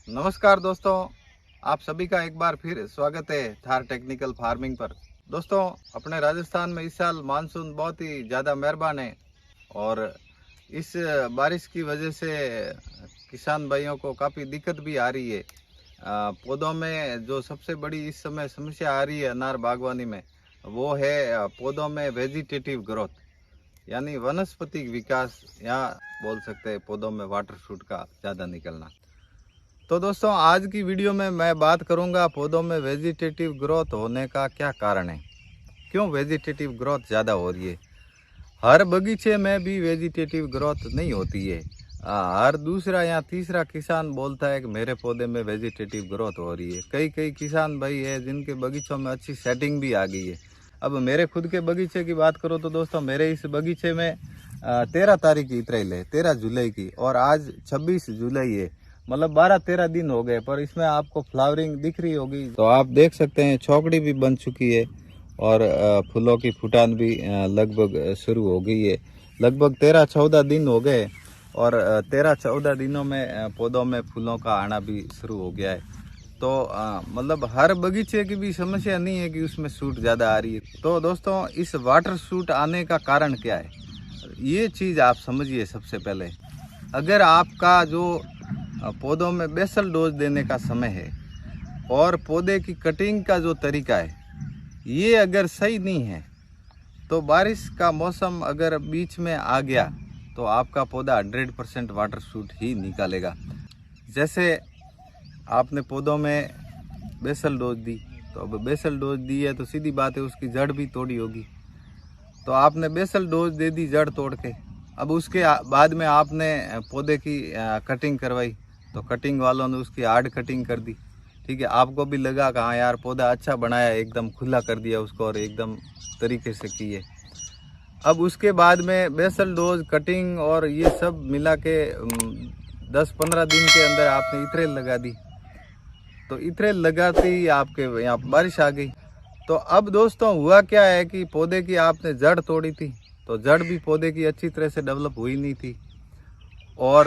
नमस्कार दोस्तों, आप सभी का एक बार फिर स्वागत है थार टेक्निकल फार्मिंग पर। दोस्तों, अपने राजस्थान में इस साल मानसून बहुत ही ज़्यादा मेहरबान है और इस बारिश की वजह से किसान भाइयों को काफ़ी दिक्कत भी आ रही है। पौधों में जो सबसे बड़ी इस समय समस्या आ रही है अनार बागवानी में, वो है पौधों में वेजिटेटिव ग्रोथ, यानी वनस्पतिक विकास, या बोल सकते हैं पौधों में वाटर शूट का ज़्यादा निकलना। तो दोस्तों, आज की वीडियो में मैं बात करूंगा पौधों में वेजिटेटिव ग्रोथ होने का क्या कारण है, क्यों वेजिटेटिव ग्रोथ ज़्यादा हो रही है। हर बगीचे में भी वेजिटेटिव ग्रोथ नहीं होती है। हर दूसरा या तीसरा किसान बोलता है कि मेरे पौधे में वेजिटेटिव ग्रोथ हो रही है। कई कई किसान भाई है जिनके बगीचों में अच्छी सेटिंग भी आ गई है। अब मेरे खुद के बगीचे की बात करो तो दोस्तों, मेरे इस बगीचे में 13 तारीख की इतराइल है, 13 जुलाई की, और आज 26 जुलाई है। मतलब 12-13 दिन हो गए, पर इसमें आपको फ्लावरिंग दिख रही होगी। तो आप देख सकते हैं चौकड़ी भी बन चुकी है और फूलों की फुटान भी लगभग शुरू हो गई है। लगभग 13-14 दिन हो गए और 13-14 दिनों में पौधों में फूलों का आना भी शुरू हो गया है। तो मतलब हर बगीचे की भी समस्या नहीं है कि उसमें सूट ज़्यादा आ रही है। तो दोस्तों, इस वाटर सूट आने का कारण क्या है, ये चीज़ आप समझिए। सबसे पहले, अगर आपका जो पौधों में बेसल डोज देने का समय है और पौधे की कटिंग का जो तरीका है, ये अगर सही नहीं है, तो बारिश का मौसम अगर बीच में आ गया तो आपका पौधा 100% वाटर शूट ही निकालेगा। जैसे आपने पौधों में बेसल डोज दी, तो अब बेसल डोज दी है तो सीधी बात है उसकी जड़ भी तोड़ी होगी। तो आपने बेसल डोज दे दी जड़ तोड़ के, अब उसके बाद में आपने पौधे की कटिंग करवाई, तो कटिंग वालों ने उसकी हार्ड कटिंग कर दी। ठीक है, आपको भी लगा कि हाँ यार पौधा अच्छा बनाया, एकदम खुला कर दिया उसको और एकदम तरीके से किए। अब उसके बाद में बेसल डोज, कटिंग और ये सब मिला के 10-15 दिन के अंदर आपने इथरेल लगा दी। तो इथरेल लगाते ही आपके यहाँ बारिश आ गई। तो अब दोस्तों, हुआ क्या है कि पौधे की आपने जड़ तोड़ी थी, तो जड़ भी पौधे की अच्छी तरह से डेवलप हुई नहीं थी, और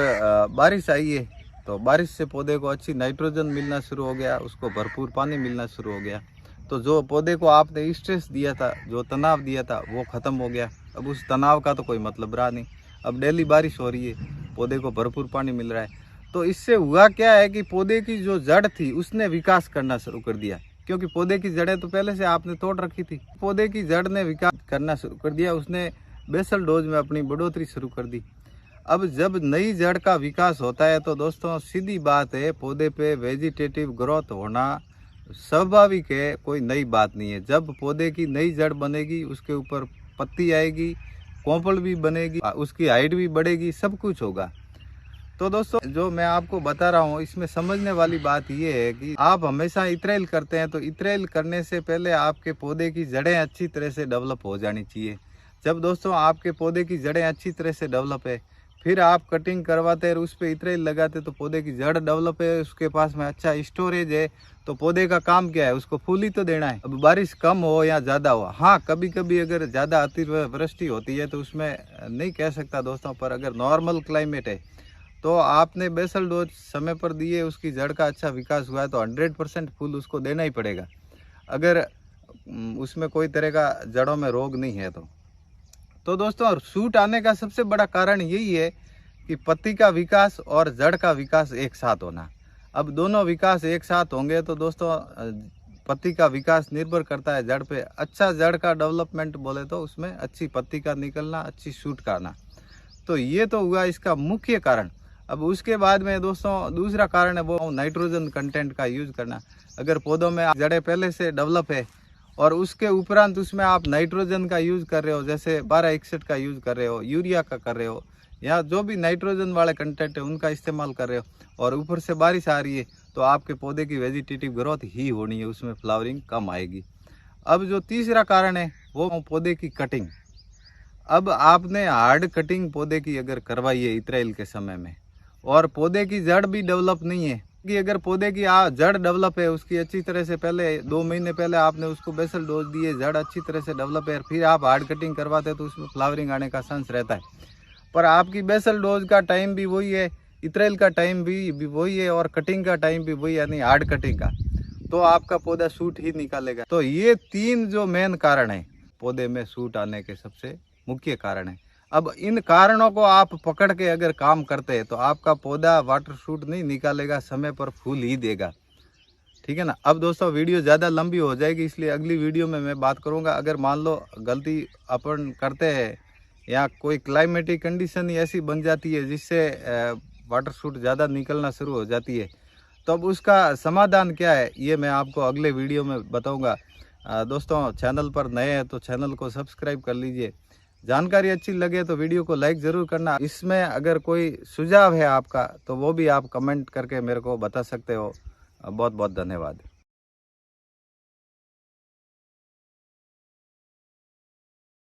बारिश आई है तो बारिश से पौधे को अच्छी नाइट्रोजन मिलना शुरू हो गया, उसको भरपूर पानी मिलना शुरू हो गया। तो जो पौधे को आपने स्ट्रेस दिया था, जो तनाव दिया था, वो ख़त्म हो गया। अब उस तनाव का तो कोई मतलब रहा नहीं। अब डेली बारिश हो रही है, पौधे को भरपूर पानी मिल रहा है। तो इससे हुआ क्या है कि पौधे की जो जड़ थी उसने विकास करना शुरू कर दिया, क्योंकि पौधे की जड़ें तो पहले से आपने तोड़ रखी थी। पौधे की जड़ ने विकास करना शुरू कर दिया, उसने बेसल डोज में अपनी बढ़ोतरी शुरू कर दी। अब जब नई जड़ का विकास होता है तो दोस्तों, सीधी बात है, पौधे पे वेजिटेटिव ग्रोथ होना स्वाभाविक है, कोई नई बात नहीं है। जब पौधे की नई जड़ बनेगी, उसके ऊपर पत्ती आएगी, कोंपल भी बनेगी, उसकी हाइट भी बढ़ेगी, सब कुछ होगा। तो दोस्तों, जो मैं आपको बता रहा हूँ, इसमें समझने वाली बात यह है कि आप हमेशा इथरेल करते हैं, तो इथरेल करने से पहले आपके पौधे की जड़ें अच्छी तरह से डेवलप हो जानी चाहिए। जब दोस्तों आपके पौधे की जड़ें अच्छी तरह से डेवलप है, फिर आप कटिंग करवाते और उस पर इथरेल लगाते, तो पौधे की जड़ डेवलप है, उसके पास में अच्छा स्टोरेज है। तो पौधे का काम क्या है, उसको फूल ही तो देना है। अब बारिश कम हो या ज़्यादा हो, हाँ कभी कभी अगर ज़्यादा अतिवृष्टि होती है तो उसमें नहीं कह सकता दोस्तों, पर अगर नॉर्मल क्लाइमेट है तो आपने बेसल डोज समय पर दिए, उसकी जड़ का अच्छा विकास हुआ है, तो 100% फूल उसको देना ही पड़ेगा, अगर उसमें कोई तरह का जड़ों में रोग नहीं है। तो दोस्तों, सूट आने का सबसे बड़ा कारण यही है कि पत्ती का विकास और जड़ का विकास एक साथ होना। अब दोनों विकास एक साथ होंगे तो दोस्तों, पत्ती का विकास निर्भर करता है जड़ पे। अच्छा जड़ का डेवलपमेंट बोले तो उसमें अच्छी पत्ती का निकलना, अच्छी सूट का आना। तो ये तो हुआ इसका मुख्य कारण। अब उसके बाद में दोस्तों, दूसरा कारण है वो नाइट्रोजन कंटेंट का यूज करना। अगर पौधों में जड़ें पहले से डेवलप है और उसके उपरांत उसमें आप नाइट्रोजन का यूज कर रहे हो, जैसे 1261 का यूज कर रहे हो, यूरिया का कर रहे हो, या जो भी नाइट्रोजन वाले कंटेंट है उनका इस्तेमाल कर रहे हो, और ऊपर से बारिश आ रही है, तो आपके पौधे की वेजिटेटिव ग्रोथ ही होनी है, उसमें फ्लावरिंग कम आएगी। अब जो तीसरा कारण है वो पौधे की कटिंग। अब आपने हार्ड कटिंग पौधे की अगर करवाई है इथराइल के समय में, और पौधे की जड़ भी डेवलप नहीं है, कि अगर पौधे की जड़ डेवलप है उसकी अच्छी तरह से, पहले 2 महीने पहले आपने उसको बेसल डोज दिए, जड़ अच्छी तरह से डेवलप है, फिर आप हार्ड कटिंग करवाते हैं, तो उसमें फ्लावरिंग आने का चांस रहता है। पर आपकी बेसल डोज का टाइम भी वही है, इतरेल का टाइम भी वही है और कटिंग का टाइम भी वही, यानी हार्ड कटिंग का, तो आपका पौधा सूट ही निकालेगा। तो ये 3 जो मेन कारण है पौधे में सूट आने के, सबसे मुख्य कारण है। अब इन कारणों को आप पकड़ के अगर काम करते हैं तो आपका पौधा वाटर शूट नहीं निकालेगा, समय पर फूल ही देगा। ठीक है ना। अब दोस्तों वीडियो ज़्यादा लंबी हो जाएगी, इसलिए अगली वीडियो में मैं बात करूंगा। अगर मान लो गलती अपन करते हैं या कोई क्लाइमेटिक कंडीशन ही ऐसी बन जाती है जिससे वाटर शूट ज़्यादा निकलना शुरू हो जाती है, तो अब उसका समाधान क्या है ये मैं आपको अगले वीडियो में बताऊंगा। दोस्तों चैनल पर नए हैं तो चैनल को सब्सक्राइब कर लीजिए। जानकारी अच्छी लगे तो वीडियो को लाइक ज़रूर करना। इसमें अगर कोई सुझाव है आपका तो वो भी आप कमेंट करके मेरे को बता सकते हो। बहुत बहुत धन्यवाद।